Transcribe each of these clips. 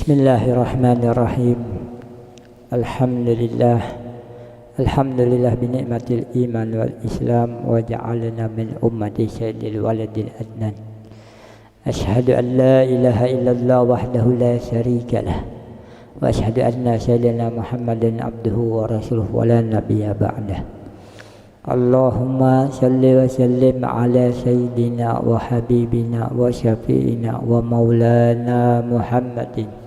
Bismillahirrahmanirrahim. Alhamdulillah. Alhamdulillah bi ni'matil iman wal islam wa ja'alna min ummati sayyidil waladil adnan. Ashhadu an la ilaha illallah wahdahu la syarika lah. Wa ashhadu anna sayyidina Muhammadan abduhu wa rasuluhu wa la nabiyya ba'dah. Allahumma salli wa sallim ala sayyidina wa habibina wa syafi'ina wa maulana Muhammadin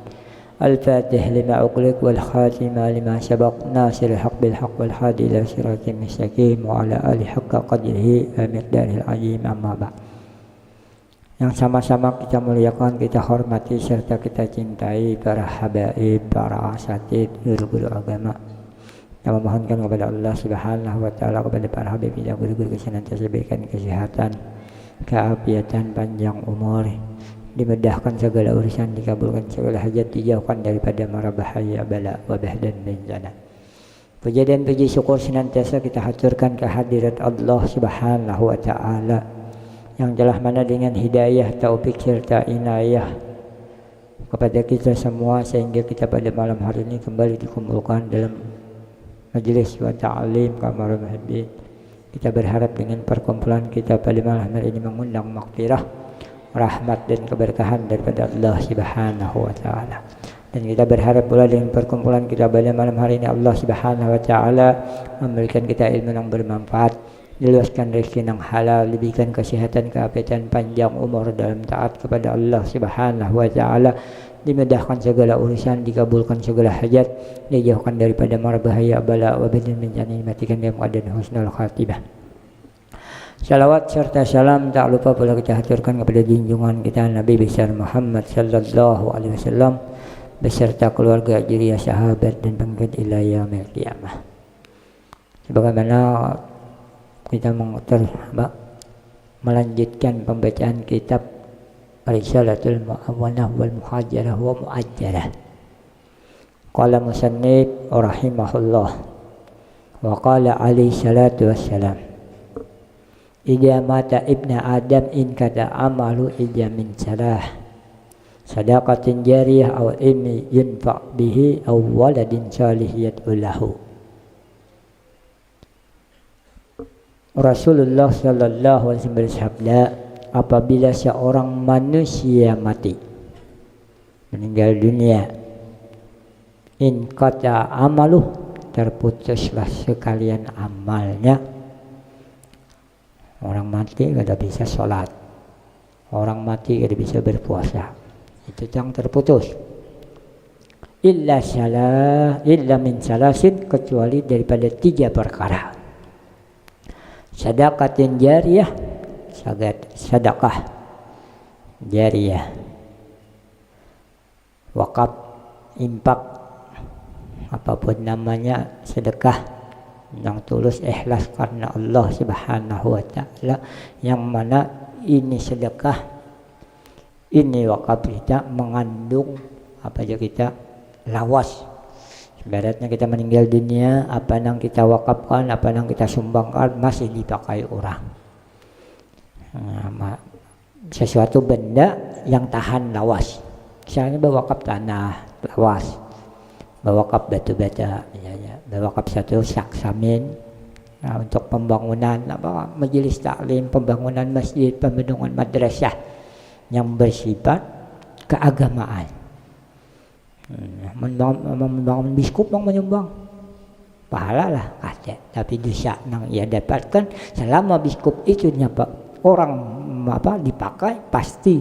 al-fatih lima uqliq wal khatima lima sabaq nasiril haq bil haq wal hadi ila siratim mustaqim wa ala alihi haqqa qadrihi wa miqdaril azim amma ba'd. Yang sama-sama kita muliakan, kita hormati serta kita cintai para habaib, para asatid, guru-guru agama. Yang memohonkan kepada Allah Subhanahu wa taala, kepada para habib kita, guru-guru senantiasa berikan kesehatan, keafiatan, panjang umur, dimudahkan segala urusan, dikabulkan segala hajat, dijauhkan daripada mara bahaya, bala, wabah dan bencana. Puji dan puji syukur senantiasa kita haturkan kehadirat Allah Subhanahu wa taala yang telah mana dengan hidayah, taufik serta inayah kepada kita semua sehingga kita pada malam hari ini kembali dikumpulkan dalam majlis wa ta'lim kamar muhibbin. Kita berharap dengan perkumpulan kita pada malam hari ini mengundang maghfirah, rahmat dan keberkahan daripada Allah Subhanahu wa taala. Dan kita berharap pula dengan perkumpulan kita pada malam hari ini Allah Subhanahu wa taala memberikan kita ilmu yang bermanfaat, diluaskan rezeki yang halal, diberikan kesehatan, keafiatan, panjang umur dalam taat kepada Allah Subhanahu wa taala, dimudahkan segala urusan, dikabulkan segala hajat, dijauhkan daripada mara bahaya, bala, wabah dan bencana, dimatikan dalam keadaan husnul khatimah. Salawat serta salam tak lupa pula kita haturkan kepada junjungan kita Nabi besar Muhammad sallallahu alaihi wasallam beserta keluarga, juriyah, sahabat dan pengikut ila yaumil qiyamah. Sebagaimana kita melanjutkan pembacaan kitab Risalatul Mu'awwanah wal Muhajarah wa Mu'ajjarah. Qala musannif rahimahullah wa qala alaihi salatu wassalam, idza mata ibnu adam in kata amalu ija min salah sadaqatin jariyah aw ilmi yunfa bihi aw waladin salih yad'u lahu. Rasulullah sallallahu alaihi wasallam bersabda, apabila seorang manusia mati, meninggal dunia, in qata amaluh, terputuslah sekalian amalnya. Orang mati tidak bisa sholat, orang mati tidak bisa berpuasa, itu yang terputus. Illa min salasin, kecuali daripada 3 perkara. Sadaqatin jariyah, sedekah jariyah, wakaf, infak, apapun namanya, sedekah yang tulus ikhlas karena Allah Subhanahu wa taala, yang mana ini sedekah, ini wakaf kita mengandung apa aja kita lawas. Ibaratnya kita meninggal dunia, apa yang kita wakafkan, apa yang kita sumbangkan masih dipakai orang. Sesuatu benda yang tahan lawas, misalnya berwakaf tanah lawas, berwakaf batu-bata, berwakaf satu saksamin untuk pembangunan majelis taklim, pembangunan masjid, pembangunan madrasah yang bersifat keagamaan. Membangun biskup yang menyumbang pahala lah ada, tapi dosa yang ia dapatkan selama biskup itu orang dipakai, pasti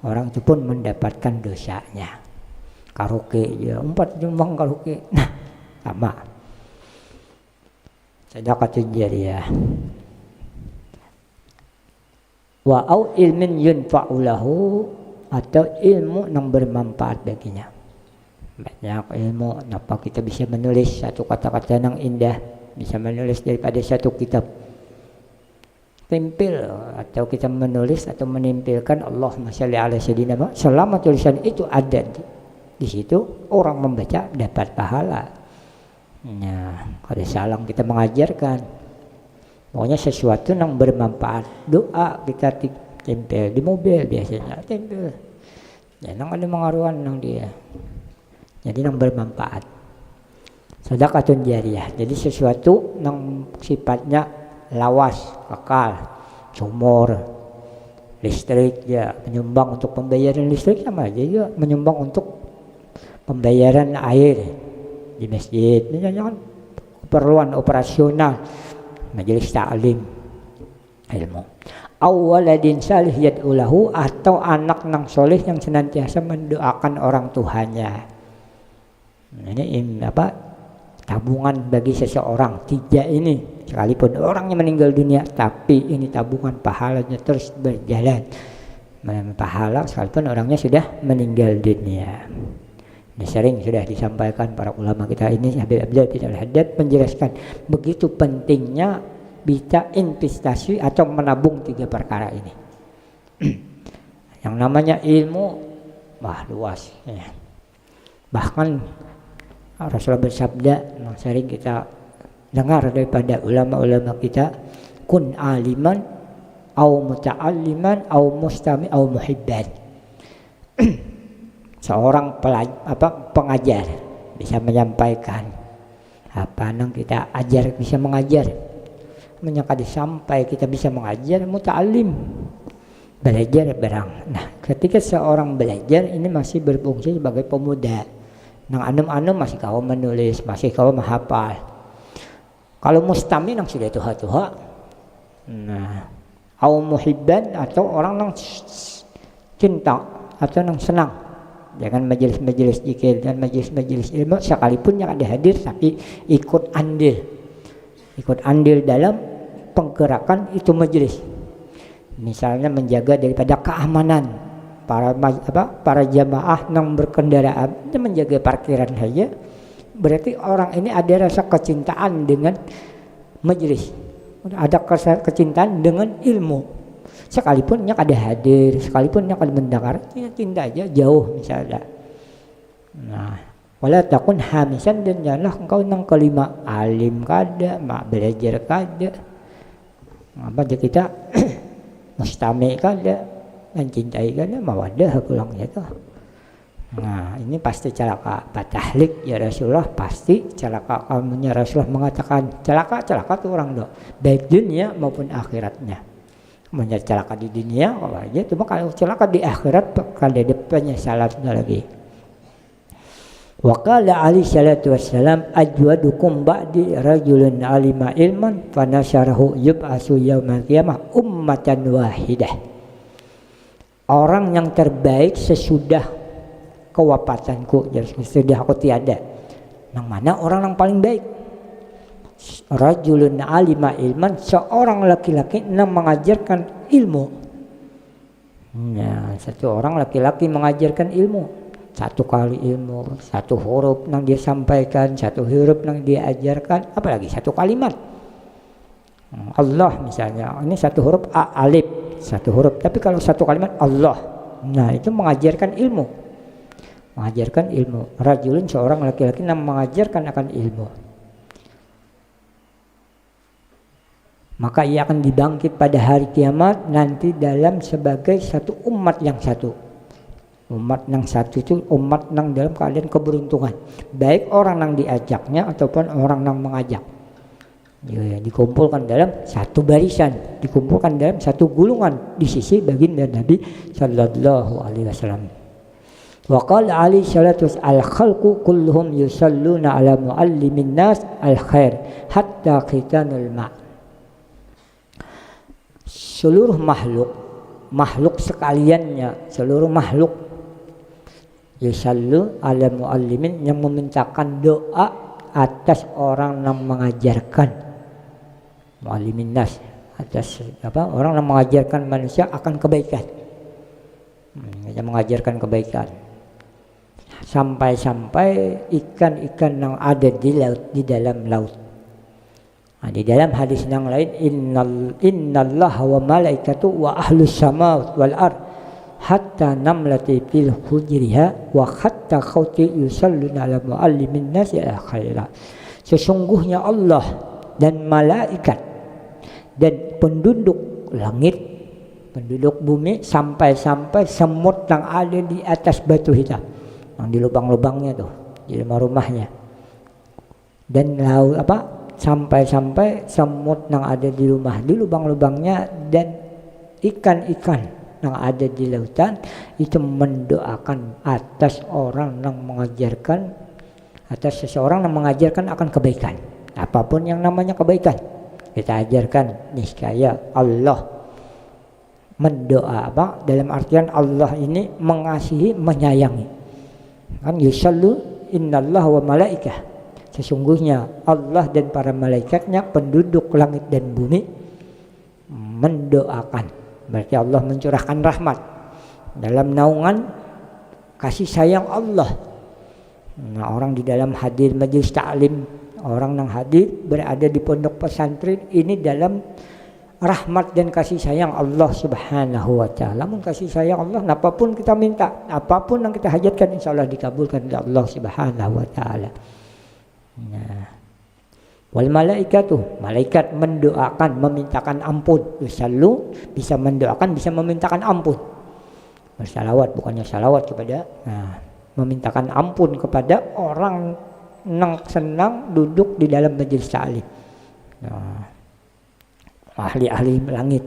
orang itu pun mendapatkan dosanya. Karaoke ya 4 nyumbang karaoke, nah sama. Sedekah jariyah wa au ilmin yunfa'u lahu, atau ilmu yang bermanfaat baginya. Banyak ilmu, kenapa kita bisa menulis satu kata-kata yang indah, bisa menulis daripada satu kitab tempel, atau kita menulis atau menimpilkan Allahumma sholli ala sayyidina, selama tulisan itu ada di situ, orang membaca dapat pahala. Nah, kalau salang kita mengajarkan, pokoknya sesuatu yang bermanfaat. Doa kita tempel di mobil biasanya, tempel Ya nang ada mengaruhan nang dia. Jadi nang bermanfaat. Sedekahun jariyah. Jadi sesuatu nang sifatnya lawas, kekal, sumur, listrik ya, menyumbang untuk pembayaran listrik sama aja juga menyumbang untuk pembayaran air di masjid. Ini kan keperluan operasional majelis ta'lim ilmu. Awaladin salih yad'ulahu, atau anak nang soleh yang senantiasa mendoakan orang tuanya. Ini tabungan bagi seseorang. Tiga ini, sekalipun orangnya meninggal dunia, tapi ini tabungan pahalanya terus berjalan. Pahala sekalipun orangnya sudah meninggal dunia. Ini sering sudah disampaikan para ulama kita ini, Habib Abdul bin Al-Haddad menjelaskan begitu pentingnya bisa investasi atau menabung tiga perkara ini. Yang namanya ilmu luas ya. Bahkan Rasulullah bersabda, yang sering kita dengar daripada ulama-ulama kita, kun aliman au muta'alliman au mustami au muhibban. Seorang pengajar bisa menyampaikan apa yang kita ajar, bisa mengajar. Menyangka sampai kita bisa mengajar, muta'allim, belajar berang. Nah, ketika seorang belajar ini masih berfungsi sebagai pemuda. Nang anem-anem masih kau menulis, masih kau menghafal. Kalau mustami nang sudah tua-tua. Nah, au muhibban, atau orang nang cinta atau nang senang. Jangan majelis-majelis zikir dan majelis-majelis ilmu sekalipun yang ada hadir, tapi ikut andil dalam penggerakan itu majelis. Misalnya menjaga daripada keamanan para jamaah yang berkendaraan, menjaga parkiran saja, berarti orang ini ada rasa kecintaan dengan majelis, ada kecintaan dengan ilmu. Sekalipun yang ada hadir, sekalipun yang ada mendengar, cinta aja jauh misalnya. Nah, wala takun hamisan, dan janganlah engkau nang kelima alim kada, mak belajar kada, apa kita mustami kada, mencintai kada, mawadah pulangnya tuh. Nah, ini pasti celaka patahlik ya Rasulullah, pasti celaka. Kamunya Rasulullah mengatakan celaka tuh orang doh, baik dunia maupun akhiratnya. Menjadi celaka di dunia apa aja, cuma kalau celaka di akhirat kalau ada penyesalannya lagi. Wa qala alaihi salatu wassalam, ajwadukum ba'di rajulun alima ilman fanasharahu yub'asu yaumal qiyamah ummatan wahidah. Orang yang terbaik sesudah kewafatanku, jadi sesudah aku tiada. Yang mana orang yang paling baik? Rajulun alima ilman, seorang laki-laki yang mengajarkan ilmu. Nah, satu orang laki-laki mengajarkan ilmu, satu kali ilmu, satu huruf yang dia sampaikan, satu huruf yang dia ajarkan, apalagi satu kalimat. Allah misalnya, ini satu huruf alif, satu huruf, tapi kalau satu kalimat Allah, nah itu mengajarkan ilmu. Mengajarkan ilmu. Rajulun, seorang laki-laki yang mengajarkan akan ilmu. Maka ia akan dibangkit pada hari kiamat nanti dalam sebagai satu umat yang satu. Umat yang satu itu umat yang dalam keadaan keberuntungan, baik orang yang diajaknya ataupun orang yang mengajak. Ya, dikumpulkan dalam satu barisan, dikumpulkan dalam satu gulungan di sisi baginda Nabi sallallahu alaihi wasallam. Wa qala alaihi salatu al-khalqu kulluhum yusalluna ala muallimin nas al-khair hatta khitanul ma'. Seluruh makhluk sekaliannya, seluruh makhluk yusallu ala muallimin, yang memintakan doa atas orang yang mengajarkan, muallimin nas, atas orang yang mengajarkan manusia akan kebaikan, yang mengajarkan kebaikan, sampai-sampai ikan-ikan yang ada di laut, di dalam laut. Nah, di dalam hadis yang lain, innallaha wa malaikatu wa ahlus samawati wal ard hatta namlati fil hujriha wa hatta khawti yusalluna ala muallimin nasi al-khaira. Sesungguhnya Allah dan malaikat dan penduduk langit penduduk bumi sampai semut yang ada di atas batu hitam, yang di lubang-lubangnya tuh di rumah-rumahnya. Dan sampai semut yang ada di lubang-lubangnya dan ikan-ikan yang ada di lautan itu mendoakan atas seseorang yang mengajarkan akan kebaikan. Apapun yang namanya kebaikan kita ajarkan, niscaya Allah mendoa dalam artian Allah ini mengasihi, menyayangi. Kan yusallu innallaha wa malaikah, sesungguhnya Allah dan para malaikatnya penduduk langit dan bumi mendoakan. Berarti Allah mencurahkan rahmat dalam naungan kasih sayang Allah. Nah, orang di dalam hadir majelis ta'lim, orang yang hadir berada di pondok pesantren ini dalam rahmat dan kasih sayang Allah Subhanahu wa ta'ala. Mun kasih sayang Allah, apapun kita minta, apapun yang kita hajatkan, insyaallah dikabulkan oleh Allah Subhanahu wa ta'ala. Nah, wal malaikatu, malaikat mendoakan, memintakan ampun. Yusallu bisa mendoakan, bisa memintakan ampun. Bersalawat, bukannya salawat kepada, memintakan ampun kepada orang yang senang duduk di dalam majelis ta'lim. Ahli-ahli langit.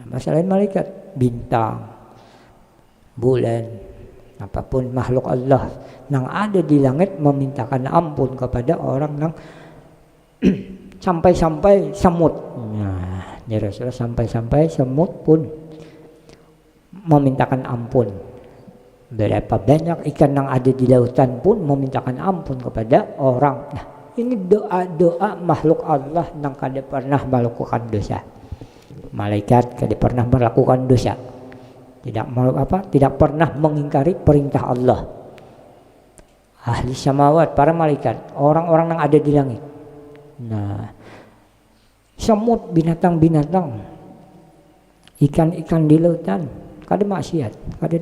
Masalah malaikat, bintang, bulan, apapun makhluk Allah yang ada di langit memintakan ampun kepada orang yang sampai semut. Nah, ya Rasulullah sampai semut pun memintakan ampun. Berapa banyak ikan yang ada di lautan pun memintakan ampun kepada orang. Nah, ini doa-doa makhluk Allah yang kada pernah melakukan dosa. Malaikat kada pernah melakukan dosa. Tidak pernah mengingkari perintah Allah. Ahli samawat, para malaikat, orang-orang yang ada di langit. Nah, semut, binatang-binatang, ikan-ikan di lautan, kada maksiat, kada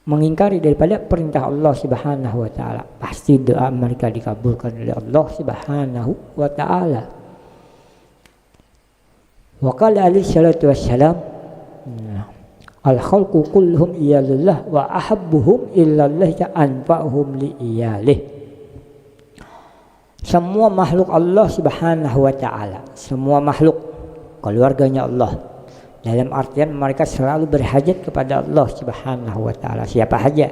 mengingkari daripada perintah Allah Subhanahu wa ta'ala. Pasti doa mereka dikabulkan oleh Allah Subhanahu wa ta'ala. Wa qala alaihi salatu wassalam, al-khalqu kulluhum iyalillah wa ahabbuhum illallah anfa'uhum li iyalih. Semua makhluk Allah Subhanahu wa ta'ala, semua makhluk keluarganya Allah. Dalam artian mereka selalu berhajat kepada Allah Subhanahu wa ta'ala. Siapa saja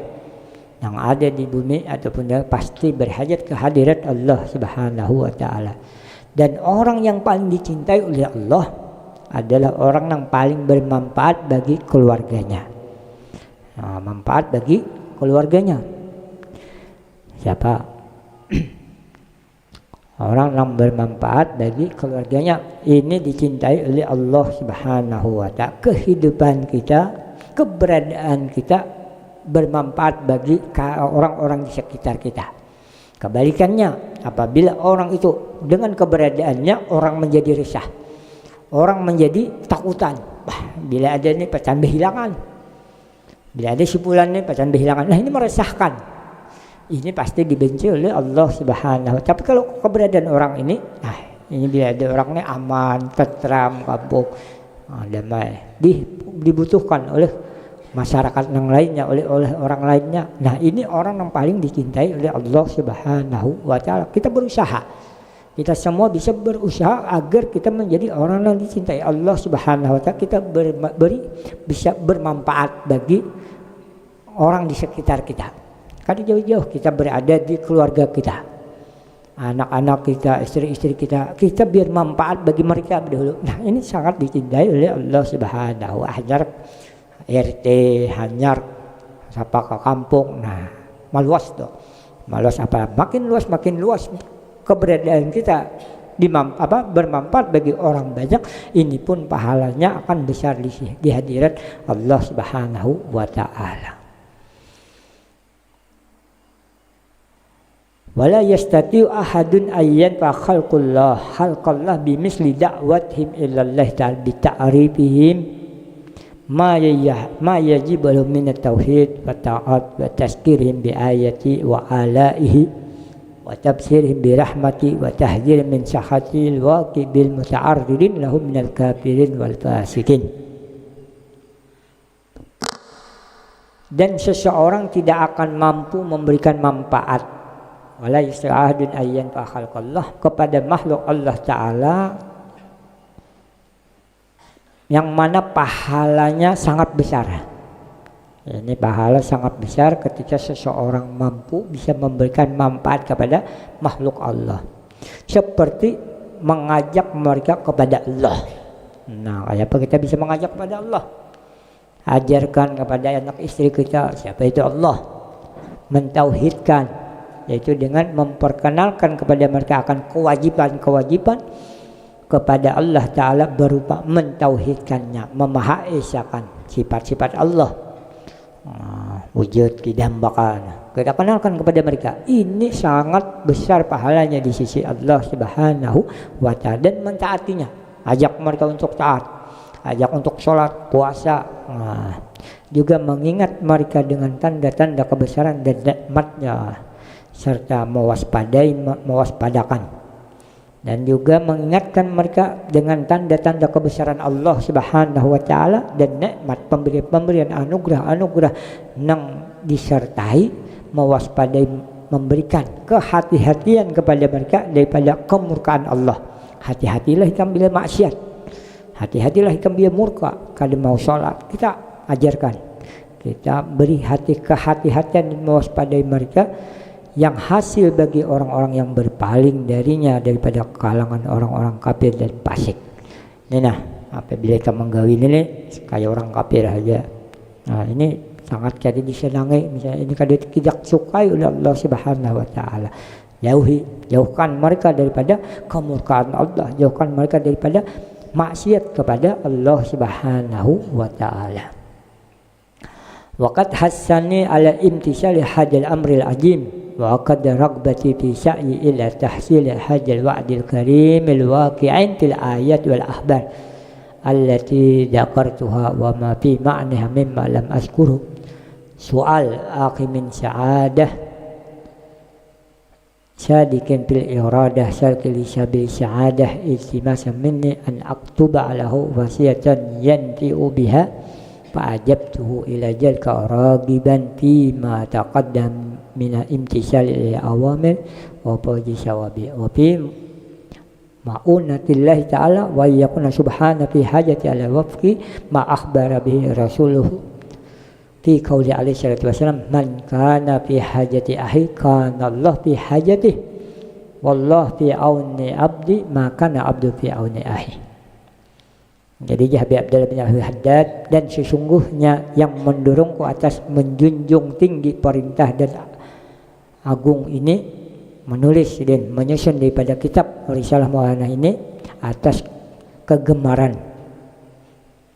yang ada di bumi ataupun dia pasti berhajat ke hadirat Allah Subhanahu wa ta'ala. Dan orang yang paling dicintai oleh Allah adalah orang yang paling bermanfaat bagi keluarganya. Manfaat bagi keluarganya. Siapa? Orang yang bermanfaat bagi keluarganya. Ini dicintai oleh Allah Subhanahu wa ta'ala. Kehidupan kita, keberadaan kita bermanfaat bagi orang-orang di sekitar kita. Kebalikannya, apabila orang itu dengan keberadaannya orang menjadi resah, orang menjadi takutan. Bila ada ini pacan berhilangan, bila ada sipulan ini pacan berhilangan. Nah, ini meresahkan. Ini pasti dibenci oleh Allah Subhanahu wa ta'ala. Tapi kalau keberadaan orang ini, ini bila ada orangnya aman, tentram, kapok, damai, dibutuhkan oleh masyarakat yang lainnya, oleh orang lainnya. Nah, ini orang yang paling dicintai oleh Allah Subhanahu wa ta'ala. Kita berusaha, kita semua bisa berusaha agar kita menjadi orang yang dicintai Allah Subhanahu wa ta'ala. Kita bisa bermanfaat bagi orang di sekitar kita. Kada jauh-jauh kita berada di keluarga kita, anak-anak kita, istri-istri kita biar manfaat bagi mereka dahulu. Nah, ini sangat dicintai oleh Allah Subhanahu wa ta'ala. Hanyar RT, hanyar siapa ke kampung. Nah, maluas tuh. Maluas apa? Makin luas keberadaan kita bermanfaat bagi orang banyak. Ini pun pahalanya akan besar di hadirat Allah Subhanahu wa ta'ala. Wala yastati'u ahadun ayyan fa khalqallah bimisli da'watihim illallah ta'ala bi ta'rifihim ma yajibu min at-tauhid wa ta'at wa tazkirihim bi ayati wa alaihi wa wa tabsirihim bi rahmati wa tahdzir min sakhatil waqi bil muta'arridin lahum minal kafirin wal fasikin. Dan seseorang tidak akan mampu memberikan manfaat wala yasta'adun ayyan fa khalqallah kepada makhluk Allah Ta'ala yang mana pahalanya sangat besar. Ini pahala sangat besar ketika seseorang mampu bisa memberikan manfaat kepada makhluk Allah, seperti mengajak mereka kepada Allah. Nah, kayak apa kita bisa mengajak kepada Allah? Ajarkan kepada anak istri kita siapa itu Allah, mentauhidkan, yaitu dengan memperkenalkan kepada mereka akan kewajiban-kewajiban kepada Allah Ta'ala berupa mentauhidkannya, memahaesakan sifat-sifat Allah, wujud, kidam, bakal. Kita kenalkan kepada mereka, ini sangat besar pahalanya di sisi Allah Subhanahu wa Ta'ala, dan mentaatinya. Ajak mereka untuk taat, ajak untuk sholat, puasa, juga mengingat mereka dengan tanda-tanda kebesaran dan nikmatnya, serta mewaspadakan, dan juga mengingatkan mereka dengan tanda-tanda kebesaran Allah Subhanahu wa Ta'ala dan nikmat pemberian anugerah yang disertai mewaspadai, memberikan kehati-hatian kepada mereka daripada kemurkaan Allah. Hati-hatilah ikan bila maksiat, hati-hatilah ikan bila murka. Kalau mau sholat kita ajarkan, kita beri kehati-hatian dan mewaspadai mereka yang hasil bagi orang-orang yang berpaling darinya daripada kalangan orang-orang kafir dan fasik. Nah, apabila kita menggawin ini kayak orang kafir aja, nah ini sangat jadi disenangi. Misalnya ini kada tidak sukai oleh Allah Subhanahu wa Ta'ala, jauhkan mereka daripada kemurkaan Allah, jauhkan mereka daripada maksiat kepada Allah Subhanahu wa Ta'ala. Waqad hassani ala imtisali hadal amril azim wa qad ragbati fi sa'yi ila tahsil hadal wa'dil karimil waqi'in fil ayat wal akhbar allati dzakartuha wa ma fi ma'naha mimma lam azkuru. Soal akhi min sa'adah sadikin fil iradah salkil sabil sa'adah iltimasan minni an aktuba lahu wasiyatan yanti'u biha fa'ajabtuhu ila jalka ragiban fima taqaddam min imtisal al-awamir wa fawji sawabi wa fi ma'unatillahi ta'ala wa yakuna subhana fi hajati ala wafqi ma akhbara bihi rasuluhu fi qawli alaihi salatu wasalam, man kana fi hajati ahi kana Allah fi hajati wallah fi auni abdi ma kana abdu fi auni ahi. Jadi Habib Abdullah bin Al-Haddad, dan sesungguhnya yang mendorongku atas menjunjung tinggi perintah dan agung ini, menulis dan menyusun daripada kitab Risalah Maulana ini atas kegemaran,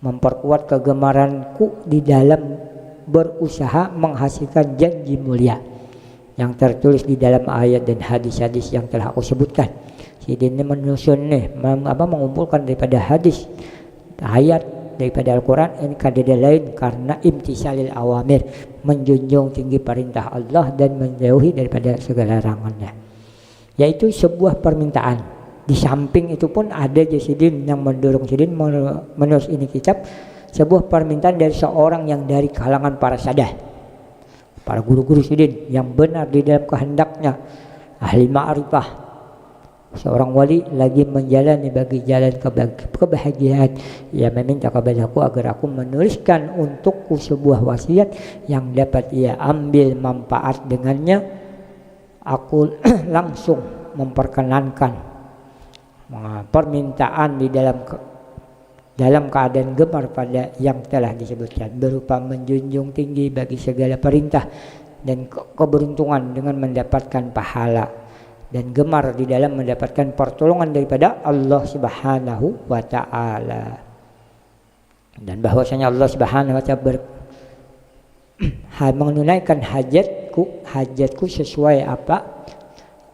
memperkuat kegemaranku di dalam berusaha menghasilkan janji mulia yang tertulis di dalam ayat dan hadis-hadis yang telah aku sebutkan. Jadi ini menyusun mengumpulkan daripada hadis, ayat daripada Al-Quran ini kadeda lain karena imtisalil awamir, menjunjung tinggi perintah Allah dan menjauhi daripada segala larangannya, yaitu sebuah permintaan. Di samping itu pun ada Jasidin yang mendorong Sidin menulis ini kitab, sebuah permintaan dari seorang yang dari kalangan para sadah, para guru-guru Sidin yang benar di dalam kehendaknya, ahli ma'rifah, seorang wali lagi menjalani bagi jalan kebahagiaan. Ia meminta kepadaku agar aku menuliskan untukku sebuah wasiat yang dapat ia ambil manfaat dengannya. Aku langsung memperkenankan permintaan di dalam keadaan gemar pada yang telah disebutkan, berupa menjunjung tinggi bagi segala perintah dan keberuntungan dengan mendapatkan pahala, dan gemar di dalam mendapatkan pertolongan daripada Allah Subhanahu wa Ta'ala. Dan bahwasanya Allah Subhanahu wa Ta'ala menunaikan hajatku sesuai apa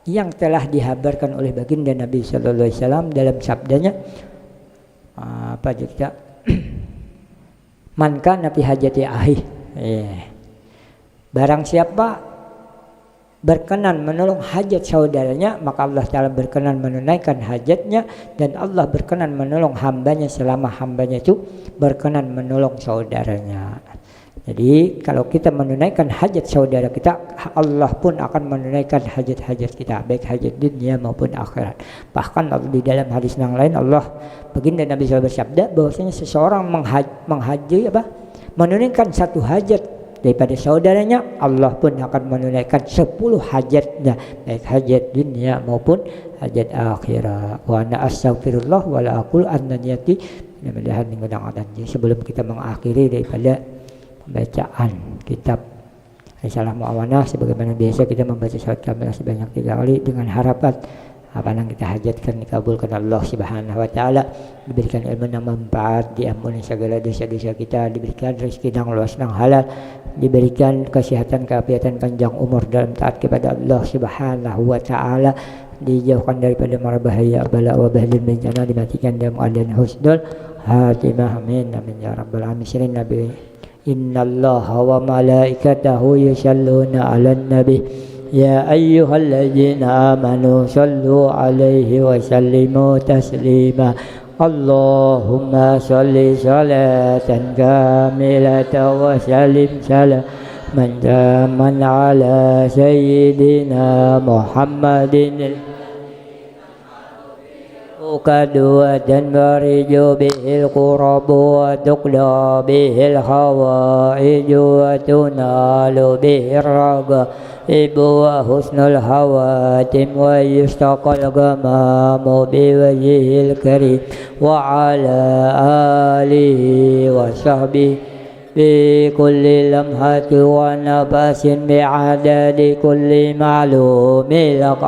yang telah dihabarkan oleh baginda Nabi sallallahu alaihi wasallam dalam sabdanya, apa juga man kana fi hajati ahi, barang siapa berkenan menolong hajat saudaranya, maka Allah Ta'ala berkenan menunaikan hajatnya, dan Allah berkenan menolong hambanya selama hambanya itu berkenan menolong saudaranya. Jadi kalau kita menunaikan hajat saudara kita, Allah pun akan menunaikan hajat-hajat kita, baik hajat dunia maupun akhirat. Bahkan di dalam hadis yang lain Allah, baginda Nabi SAW bersabda bahwasanya seseorang menunaikan satu hajat daripada saudaranya, Allah pun akan menunaikan 10 hajatnya, baik hajat dunia maupun hajat akhirat. Wa ana astaghfirullah wa la aqul anniyati mudah-mudahan menggunakan. Sebelum kita mengakhiri daripada bacaan kitab Risalah Mu'awanah, sebagaimana biasa kita membaca syahadat kamilah sebanyak 3 kali dengan harapan apa yang kita hajatkan dikabulkan Allah Subhanahu wa taala, diberikan ilmu yang bermanfaat, diampuni segala dosa-dosa kita, diberikan rezeki yang luas yang halal, diberikan kesehatan, keafiatan, panjang umur dalam taat kepada Allah Subhanahu wa taala, dijauhkan daripada mara bahaya, bala wa bahlil bencana, dimatikan dalam keadaan husnul khatimah. Amin amin ya rabbal alamin. Nabi innallaha wa malaikatahu yusalluna 'alan nabi ya ayyuhalladzina amanu sallu 'alaihi wa sallimu taslima. Allahumma shalli salatan kamilatan wa sallim salaman taman ala sayyidina Muhammadin kadwatan bariju bihil qurabu wa tuqda bihil hawaiju wa tunalu bihil raga ibu wa husnul hawatim wa yustaqal gamamu biwajihil karim wa ala alihi wa sahbihi bi kulli lamhati wa nafasin bi'adadi kulli ma'lumi lak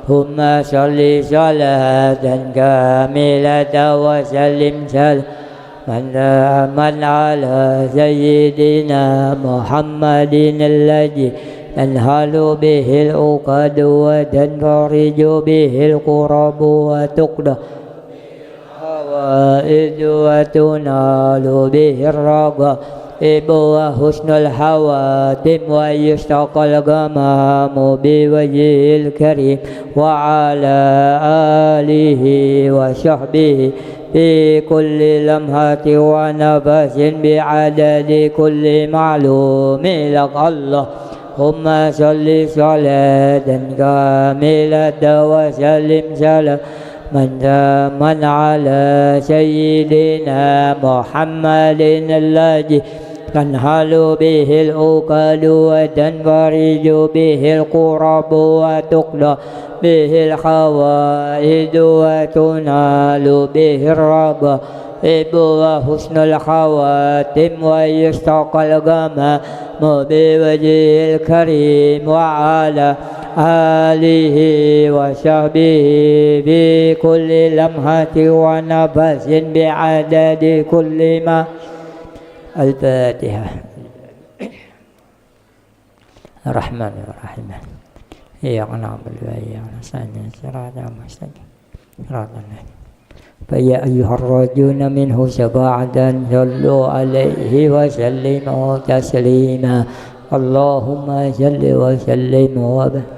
Allahumma sholli sholatan kamilatan wa sallim salaman ala sayyidina Muhammadin alladhi tanhalu bihil uqadu wa tanfariju bihil qurabu wa tuqda hawaiju wa tunalu bihil raga ibu wa husnul hawatim wa yustaqal gamamu biwajihil karim wa ala alihi wa sahbihi fi kulli lamhati wa nafasin bi'adadi kulli ma'lumi lak Allahumma sholli salatan kamilatan wa sallim salaman taman ala sayyidina Muhammadin alladhi tanhalu bihil uqadu wa tanfariju bihil qurabu wa tuqda bihil hawaiju wa tunalu bihil raga ibu wa husnul khawatim wa yustaqal gamamu biwajihil karim wa ala alihi wa sahbihi bi kulli lamhati wa nafasin bi'adadi kulli ma Al-Fatihah. Ar-Rahmanir-Rahim. Iyyaka na'budu wa iyyaka nasta'in. Shiratal mustaqim. Shiratal ladzina فيا أيها الراجون منه شفاعة صلوا عليه وسلموا تسليما اللهم صل وسلم وبارك